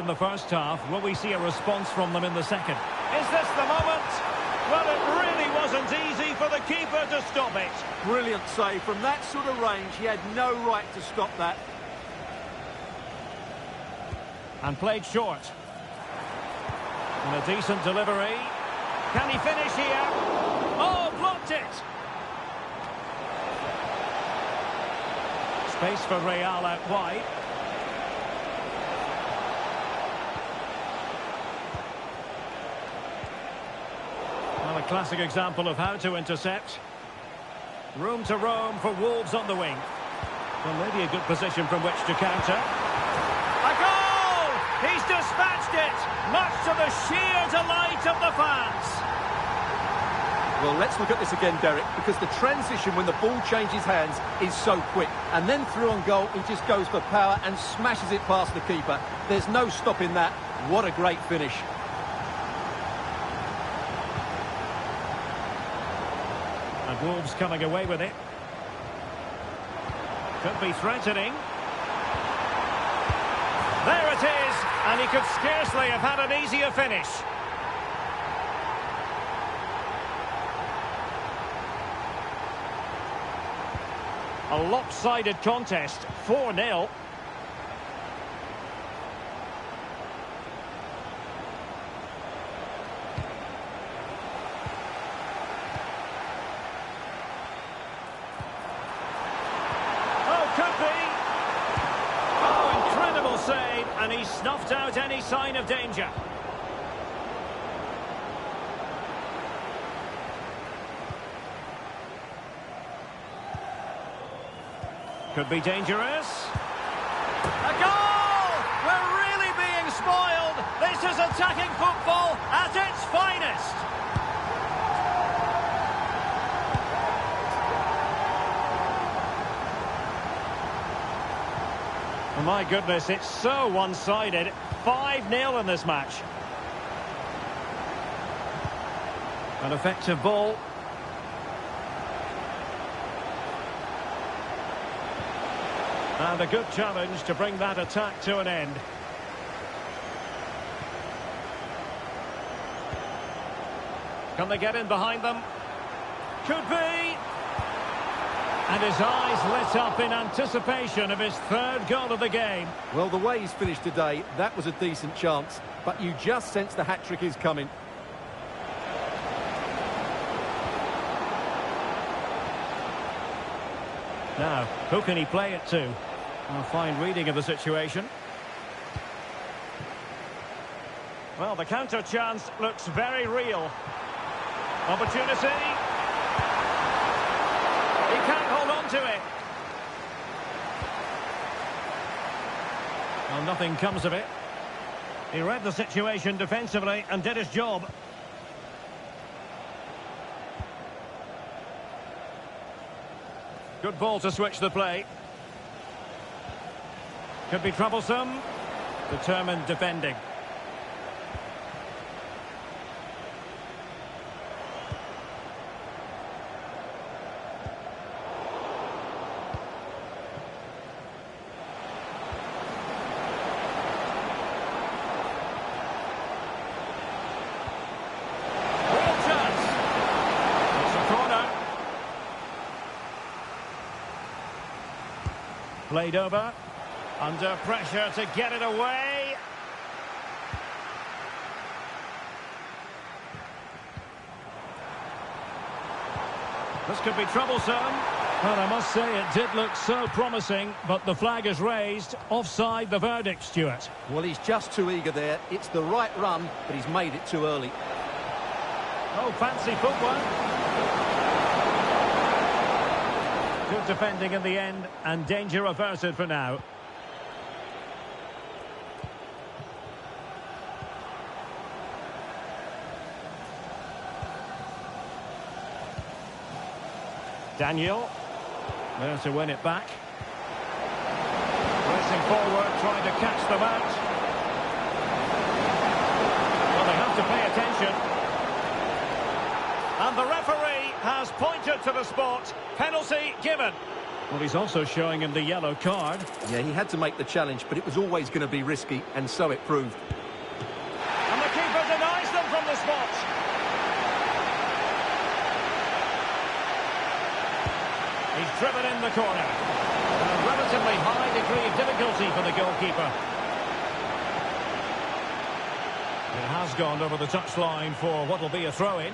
the first half. Will we see a response from them in the second? Is this the moment? Well, it really wasn't easy for the keeper to stop it. Brilliant save. From that sort of range, he had no right to stop that. And played short. And a decent delivery. Can he finish here? Oh, blocked it! Space for Real out wide. Well, a classic example of how to intercept. Room to roam for Wolves on the wing. Well, maybe a good position from which to counter. A goal! He's dispatched it, much to the sheer delight of the fans. Well, let's look at this again, Derek, because the transition when the ball changes hands is so quick. And then through on goal, he just goes for power and smashes it past the keeper. There's no stopping that. What a great finish. And Wolves coming away with it. Could be threatening. There it is, and he could scarcely have had an easier finish. A lopsided contest, 4-0. Oh, could be. Oh, incredible save, and he snuffed out any sign of danger. Could be dangerous. A goal! We're really being spoiled. This is attacking football at its finest. Oh my goodness, it's so one-sided. 5-0 in this match. An effective ball. And a good challenge to bring that attack to an end. Can they get in behind them? Could be. And his eyes lit up in anticipation of his third goal of the game. Well, the way he's finished today, that was a decent chance. But you just sense the hat-trick is coming. Now, who can he play it to? A fine reading of the situation. Well, the counter chance looks very real. Opportunity. He can't hold on to it. Well, nothing comes of it. He read the situation defensively and did his job. Good ball to switch the play. Could be troublesome. Determined defending. Real chance. It's a corner. Played over. Under pressure to get it away. This could be troublesome. Well, I must say it did look so promising, but the flag is raised. Offside the verdict, Stuart. Well, he's just too eager there. It's the right run, but he's made it too early. Oh, fancy footwork. Good defending in the end, and danger averted for now. Daniel, there to win it back. Pressing forward, trying to catch them out. Well, they have to pay attention. And the referee has pointed to the spot. Penalty given. Well, he's also showing him the yellow card. Yeah, he had to make the challenge, but it was always going to be risky, and so it proved. And the keeper denies them from the spot. He's driven in the corner. A relatively high degree of difficulty for the goalkeeper. It has gone over the touchline for what will be a throw-in.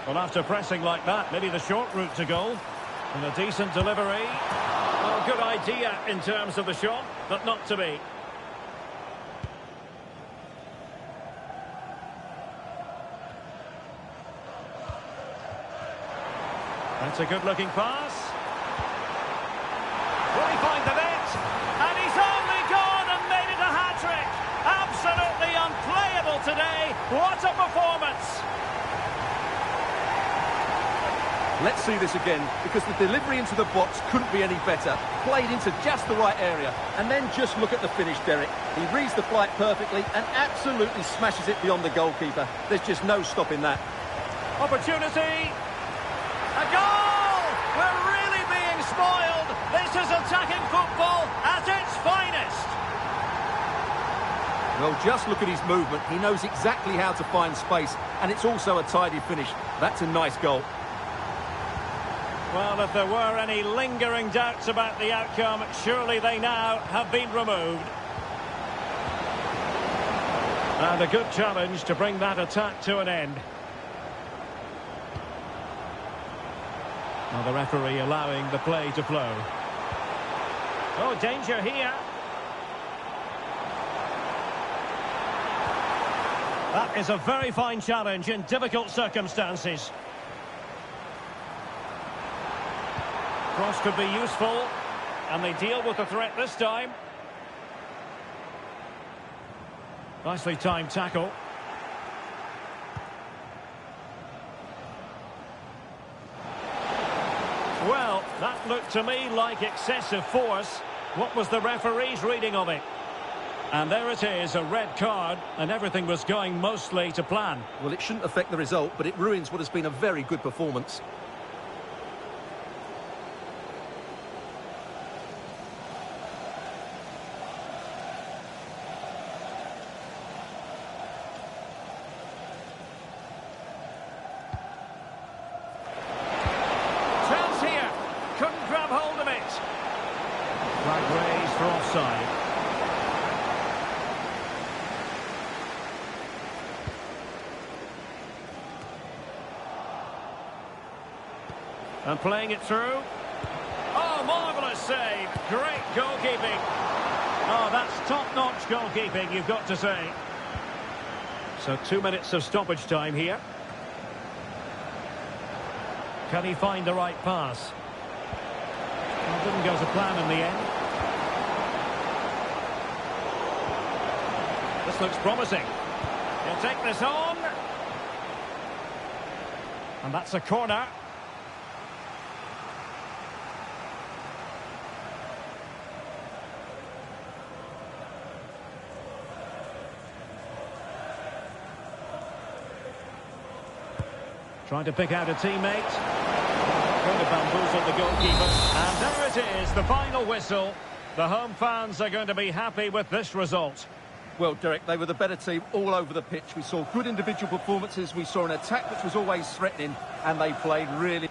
Well, after pressing like that, maybe the short route to goal. And a decent delivery. Well, good idea in terms of the shot, but not to be. That's a good-looking pass. Will he find the net? And he's only gone and made it a hat-trick. Absolutely unplayable today. What a performance. Let's see this again, because the delivery into the box couldn't be any better. Played into just the right area. And then just look at the finish, Derek. He reads the flight perfectly and absolutely smashes it beyond the goalkeeper. There's just no stopping that. Opportunity. A goal! We're really being spoiled. This is attacking football at its finest. Well, just look at his movement. He knows exactly how to find space, and it's also a tidy finish. That's a nice goal. Well, if there were any lingering doubts about the outcome, surely they now have been removed. And a good challenge to bring that attack to an end. Now the referee allowing the play to flow. Oh, danger here. That is a very fine challenge in difficult circumstances. Cross could be useful, and they deal with the threat this time. Nicely timed tackle. Well, that looked to me like excessive force. What was the referee's reading of it? And there it is, a red card, and everything was going mostly to plan. Well, it shouldn't affect the result, but it ruins what has been a very good performance. Chance here. Couldn't grab hold of it. Flag raised for offside. And playing it through. Oh, marvellous save. Great goalkeeping. Oh, that's top-notch goalkeeping, you've got to say. So 2 minutes of stoppage time here. Can he find the right pass? Well, didn't go to plan in the end. This looks promising. He'll take this on. And that's a corner. Trying to pick out a teammate. Going to bamboozle the goalkeeper. And there it is, the final whistle. The home fans are going to be happy with this result. Well, Derek, they were the better team all over the pitch. We saw good individual performances. We saw an attack which was always threatening, and they played really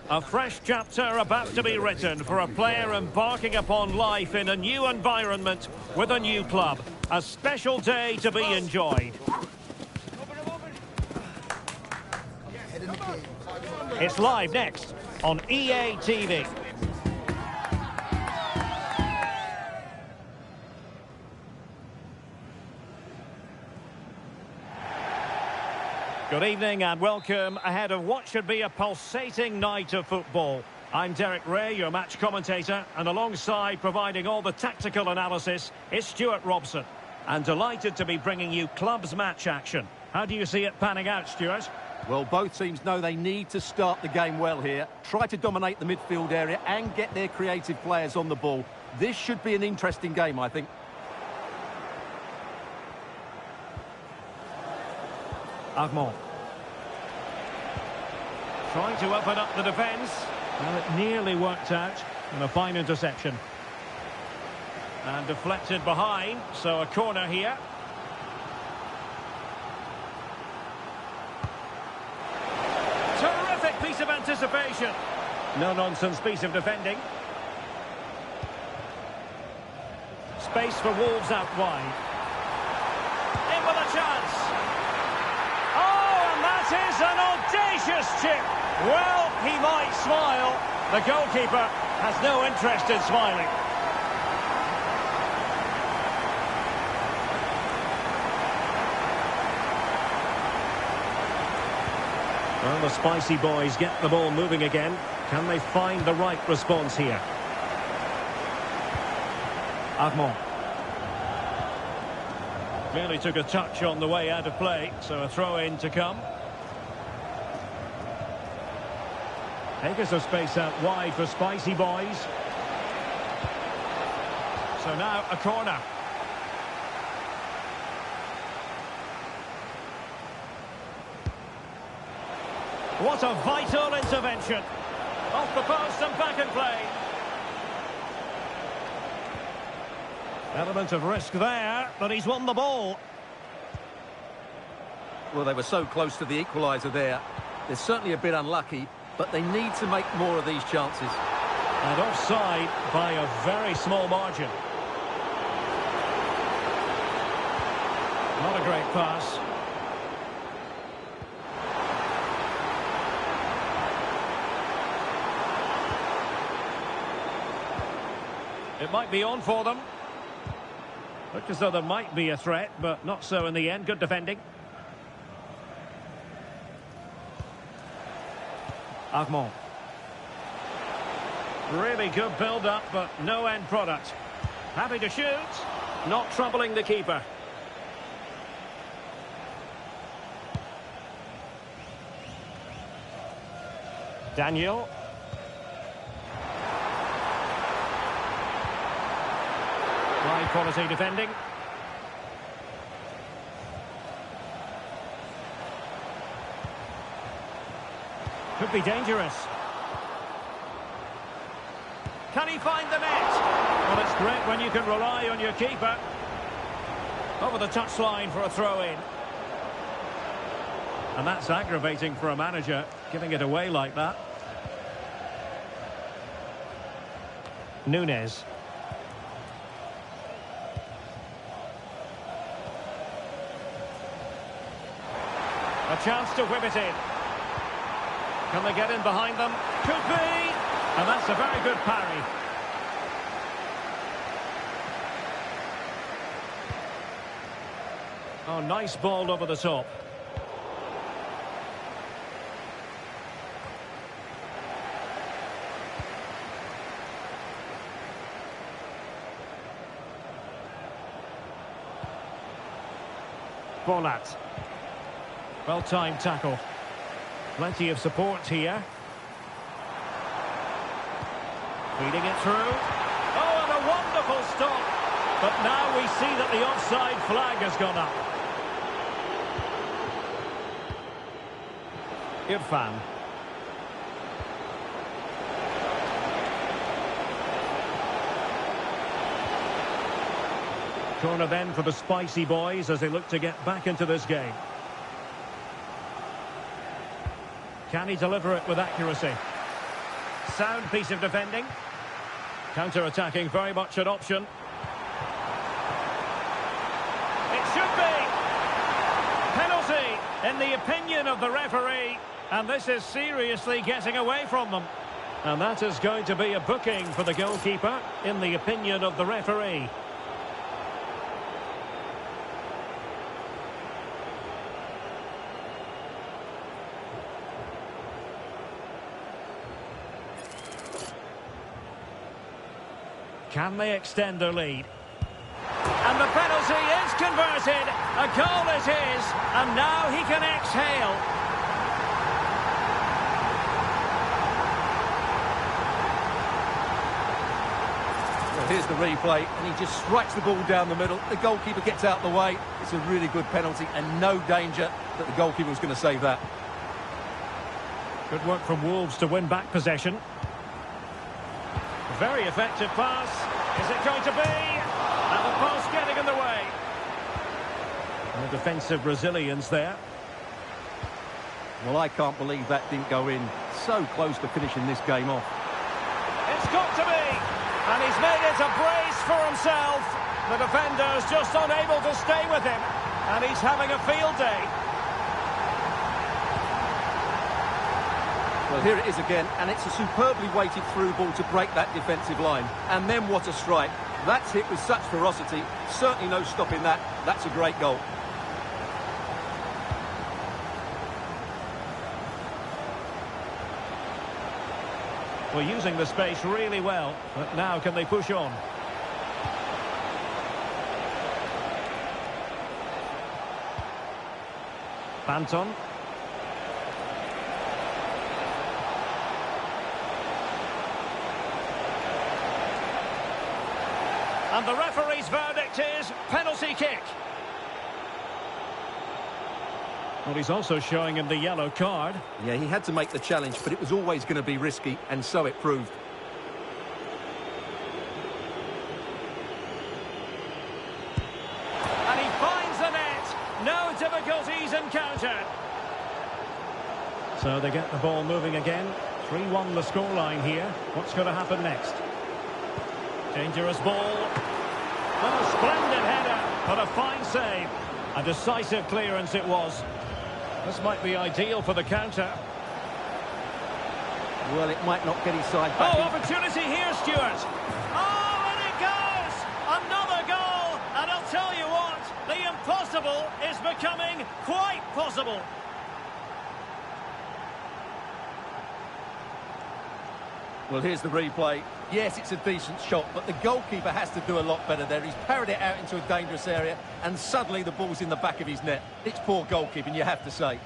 A fresh chapter about to be written for a player embarking upon life in a new environment with a new club. A special day to be enjoyed. It's live next on EA TV. Good evening and welcome ahead of what should be a pulsating night of football. I'm Derek Ray, your match commentator, and alongside providing all the tactical analysis is Stuart Robson. And delighted to be bringing you clubs match action. How do you see it panning out, Stuart? Well, both teams know they need to start the game well here. Try to dominate the midfield area and get their creative players on the ball. This should be an interesting game, I think. Armand. Trying to open up the defence. Well, it nearly worked out. And a fine interception. And deflected behind, so a corner here. Terrific piece of anticipation. No-nonsense piece of defending. Space for Wolves out wide. In with a chance. Oh, and that is an audacious chip. Well, he might smile. The goalkeeper has no interest in smiling. Well, the spicy boys get the ball moving again. Can they find the right response here? Armand. Merely took a touch on the way out of play, so a throw-in to come. Acres of space out wide for spicy boys. So now a corner. What a vital intervention. Off the post and back in play. Element of risk there, but he's won the ball. Well, they were so close to the equaliser there. They're certainly a bit unlucky, but they need to make more of these chances. And offside by a very small margin. Not a great pass. It might be on for them. Looked as though there might be a threat, but not so in the end. Good defending. Armand. Really good build-up, but no end product. Happy to shoot. Not troubling the keeper. Daniel. High quality defending. Could be dangerous. Can he find the net? Well, it's great when you can rely on your keeper. Over the touchline for a throw-in. And that's aggravating for a manager, giving it away like that. Nunes. A chance to whip it in. Can they get in behind them? Could be! And that's a very good parry. Oh, nice ball over the top. Bolat. Well-timed tackle. Plenty of support here. Feeding it through. Oh, and a wonderful stop. But now we see that the offside flag has gone up. Irfan. Corner then for the spicy boys as they look to get back into this game. Can he deliver it with accuracy? Sound piece of defending. Counter-attacking, very much an option. It should be. Penalty, in the opinion of the referee. And this is seriously getting away from them. And that is going to be a booking for the goalkeeper, in the opinion of the referee. Can they extend their lead? And the penalty is converted. A goal it is. And now he can exhale. Well, here's the replay, and he just strikes the ball down the middle. The goalkeeper gets out the way. It's a really good penalty, and no danger that the goalkeeper was going to save that. Good work from Wolves to win back possession. Very effective pass. Is it going to be? And the pass getting in the way. And the defensive resilience there. Well, I can't believe that didn't go in. So close to finishing this game off. It's got to be. And he's made it a brace for himself. The defender's just unable to stay with him. And he's having a field day. Well, here it is again, and it's a superbly weighted through ball to break that defensive line. And then what a strike. That's hit with such ferocity. Certainly no stopping that. That's a great goal. Well, using the space really well. But now can they push on? Banton. And the referee's verdict is penalty kick. Well, he's also showing him the yellow card. Yeah, he had to make the challenge, but it was always going to be risky, and so it proved. And he finds the net. No difficulties encountered. So they get the ball moving again. 3-1 the scoreline here. What's going to happen next? Dangerous ball. Oh, splendid header, but a fine save. A decisive clearance it was. This might be ideal for the counter. Well, it might not get his side back. Oh, opportunity here, Stuart. Oh, and it goes! Another goal! And I'll tell you what, the impossible is becoming quite possible. Well, here's the replay. Yes, it's a decent shot, but the goalkeeper has to do a lot better there. He's parried it out into a dangerous area, and suddenly the ball's in the back of his net. It's poor goalkeeping, you have to say.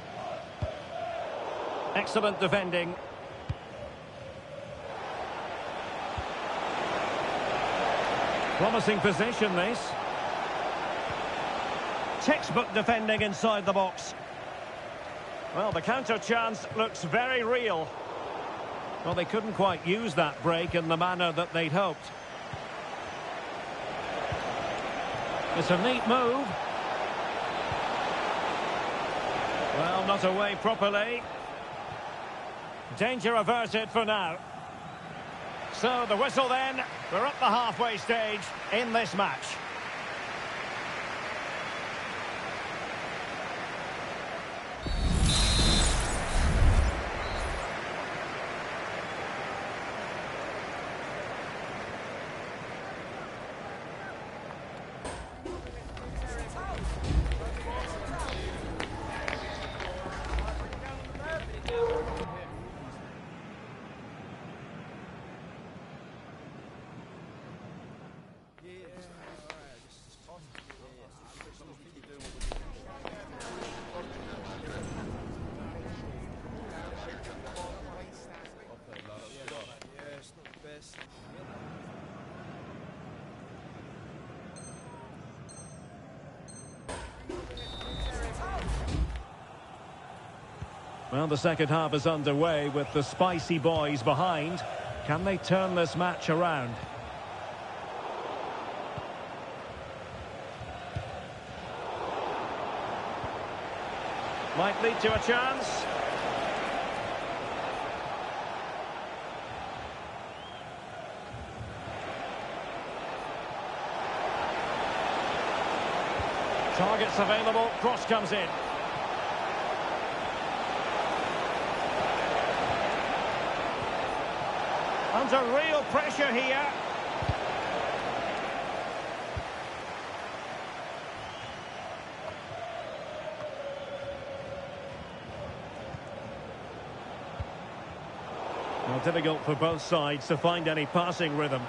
Excellent defending. Promising position, this. Textbook defending inside the box. Well, the counter chance looks very real. Well, they couldn't quite use that break in the manner that they'd hoped. It's a neat move. Well, not away properly. Danger averted for now. So the whistle then. We're up the halfway stage in this match. Well, the second half is underway with the spicy boys behind. Can they turn this match around? Might lead to a chance. Targets available, cross comes in. Under real pressure here. Well, difficult for both sides to find any passing rhythm.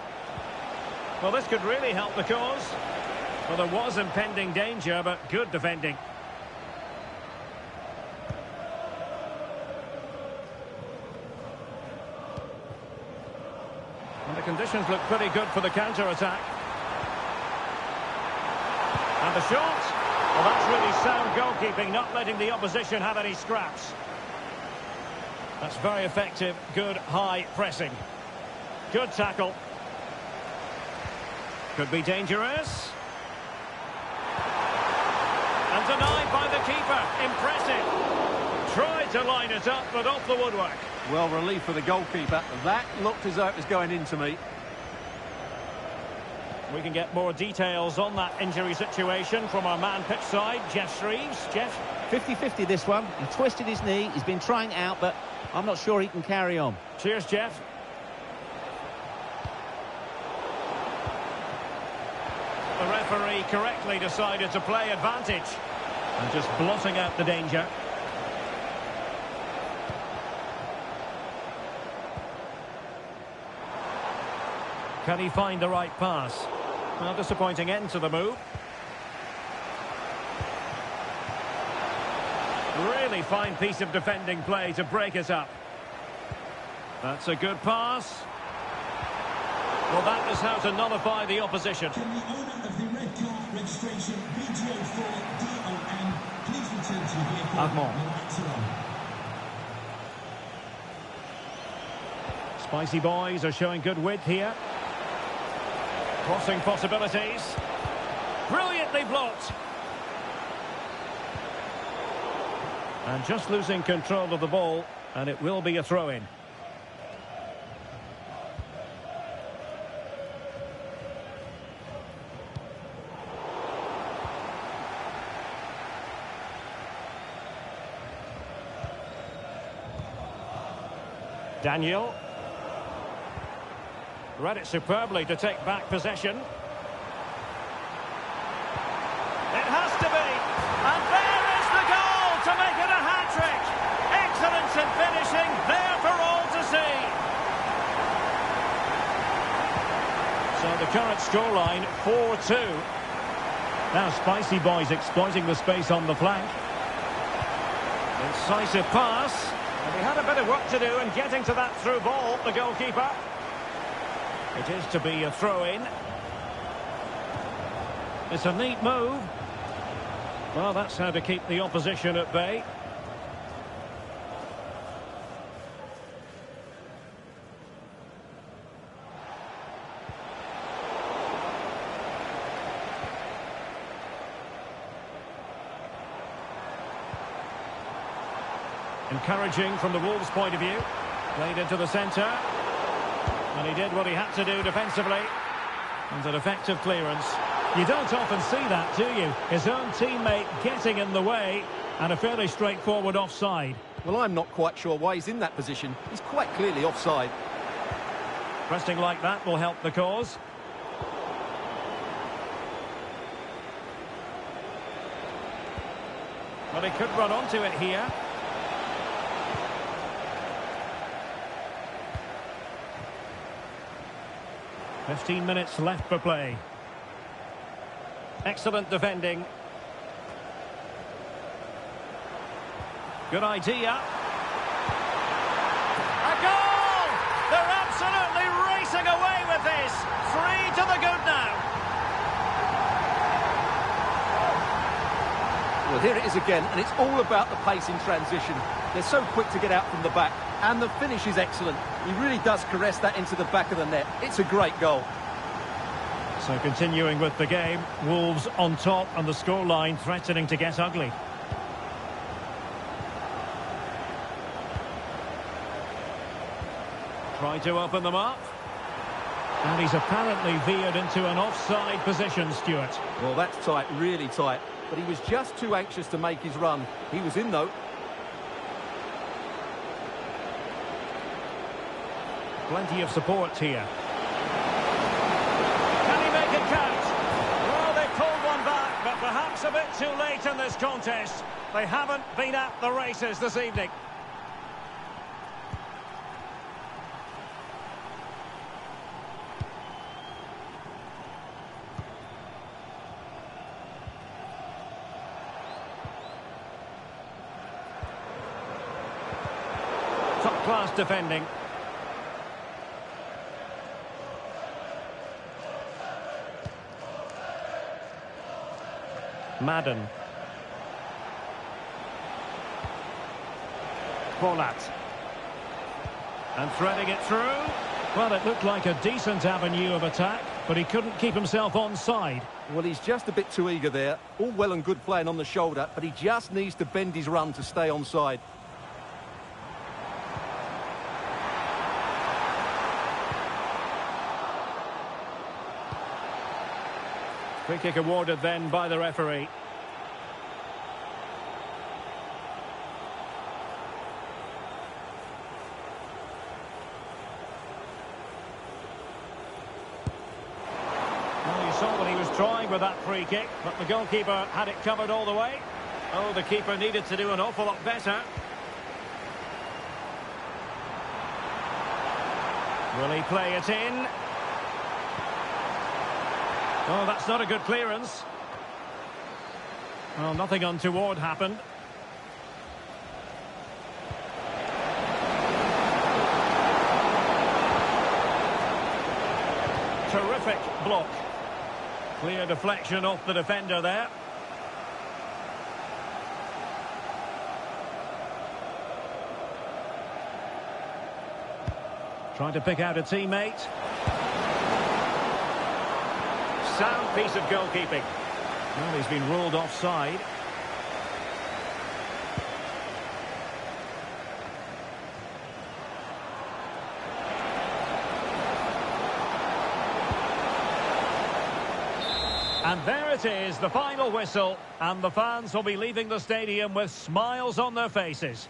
Well, this could really help the cause. Well, there was impending danger, but good defending. And the conditions look pretty good for the counter-attack. And the shot. Well, that's really sound goalkeeping, not letting the opposition have any scraps. That's very effective, good high pressing. Good tackle. Could be dangerous. And denied by the keeper. Impressive. Tried to line it up, but off the woodwork. Well, relief for the goalkeeper. That looked as though it was going into me. We can get more details on that injury situation from our man pitch side, Jeff Shreves. Jeff? 50-50 this one. He twisted his knee. He's been trying it out, but I'm not sure he can carry on. Cheers, Jeff. The referee correctly decided to play advantage. And just blotting out the danger. Can he find the right pass? Well, disappointing end to the move. Really fine piece of defending play to break it up. That's a good pass. Well, that is how to nullify the opposition. Can the owner of the red car registration EP002 please return to your vehicle? Admon. The lights are on. Spicy boys are showing good width here. Crossing possibilities. Brilliantly blocked. And just losing control of the ball, and it will be a throw-in. Daniel. Read it superbly to take back possession. It has to be. And there is the goal to make it a hat-trick. Excellence in finishing, there for all to see. So the current scoreline, 4-2. Now Spicy Boys exploiting the space on the flank. Incisive pass. And he had a bit of work to do in getting to that through ball, the goalkeeper. It is to be a throw-in. It's a neat move. Well, that's how to keep the opposition at bay. Encouraging from the Wolves' point of view. Played into the centre. And he did what he had to do defensively. And an effective clearance. You don't often see that, do you? His own teammate getting in the way. And a fairly straightforward offside. Well, I'm not quite sure why he's in that position. He's quite clearly offside. Pressing like that will help the cause. Well, he could run onto it here. "15 minutes left for play. Excellent defending. Good idea. A goal! They're absolutely racing away with this. 3 to the good now. Well, here it is again, and it's all about the pace in transition. They're so quick to get out from the back, and the finish is excellent. He really does caress that into the back of the net. It's a great goal. So continuing with the game, Wolves on top and the scoreline threatening to get ugly. Try to open them up. And he's apparently veered into an offside position, Stuart. Well, that's tight, really tight. But he was just too anxious to make his run. He was in, though. Plenty of support here. Can he make it count? Well, they pulled one back, but perhaps a bit too late in this contest. They haven't been at the races this evening. Top-class defending. Madden. Polat. And threading it through. Well, it looked like a decent avenue of attack, but he couldn't keep himself onside. Well, he's just a bit too eager there. All well and good playing on the shoulder, but he just needs to bend his run to stay onside. Free kick awarded then by the referee. Well, you saw what he was trying with that free kick, but the goalkeeper had it covered all the way. Oh, the keeper needed to do an awful lot better. Will he play it in? Oh, that's not a good clearance. Well, nothing untoward happened. Terrific block. Clear deflection off the defender there. Trying to pick out a teammate. Sound piece of goalkeeping. Well, he's been ruled offside. And there it is, the final whistle. And the fans will be leaving the stadium with smiles on their faces.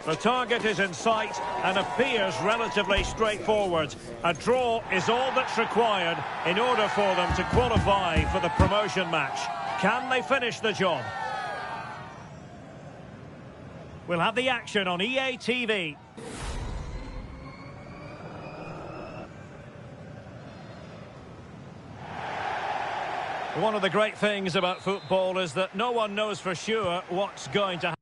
The target is in sight and appears relatively straightforward. A draw is all that's required in order for them to qualify for the promotion match. Can they finish the job? We'll have the action on EA TV. One of the great things about football is that no one knows for sure what's going to happen.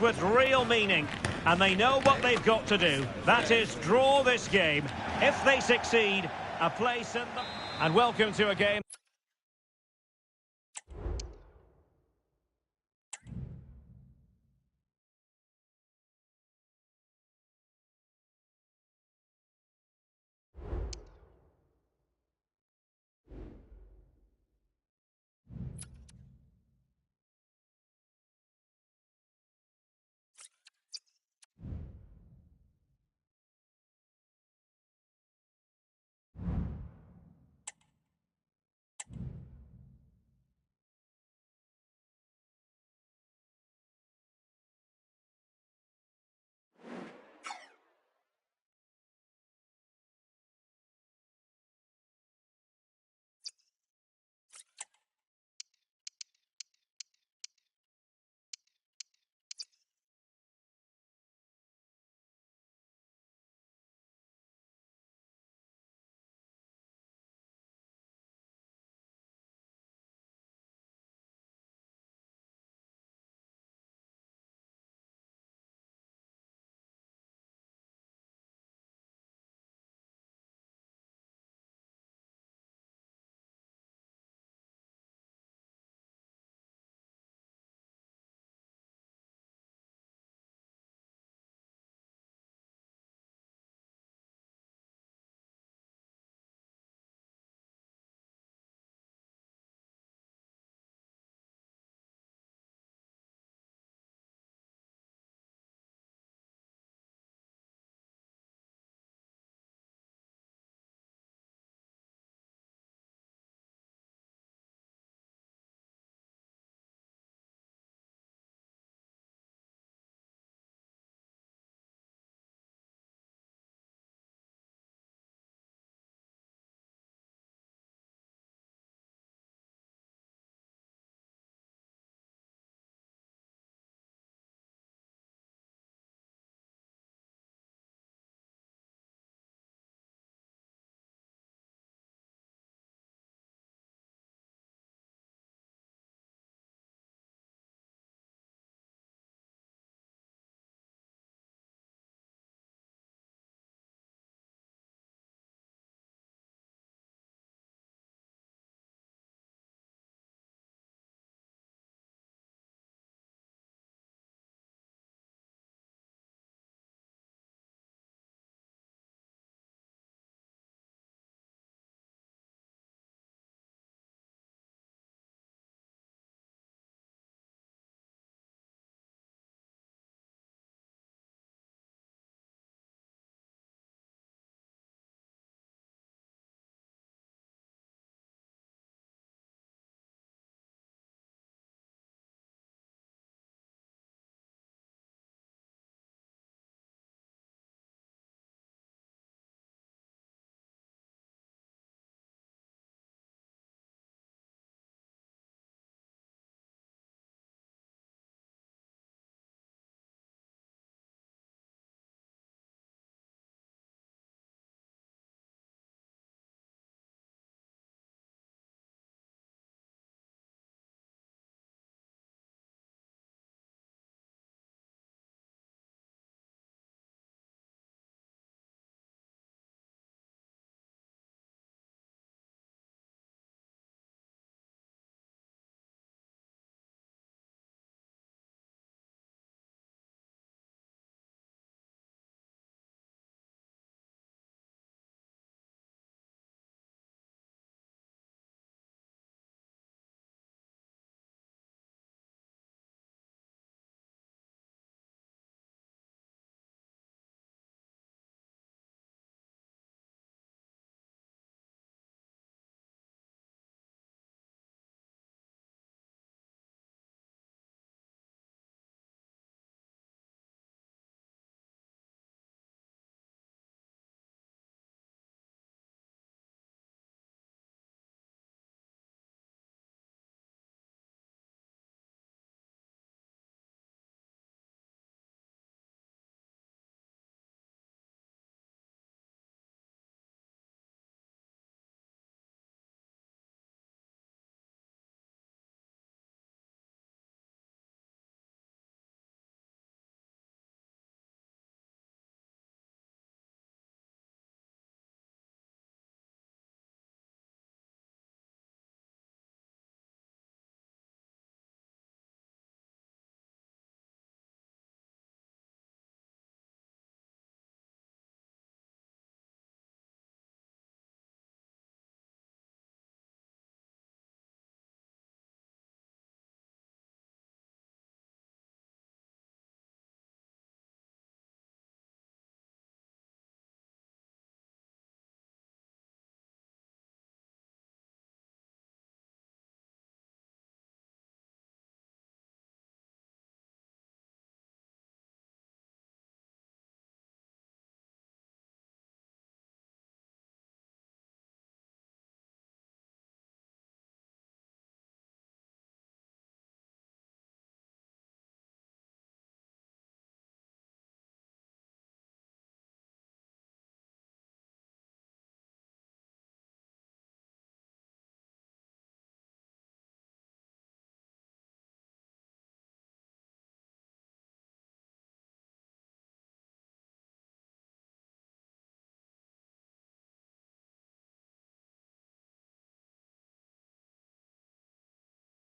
with real meaning, and they know what they've got to do. That is draw this game. If they succeed, a place in the... And welcome to a game.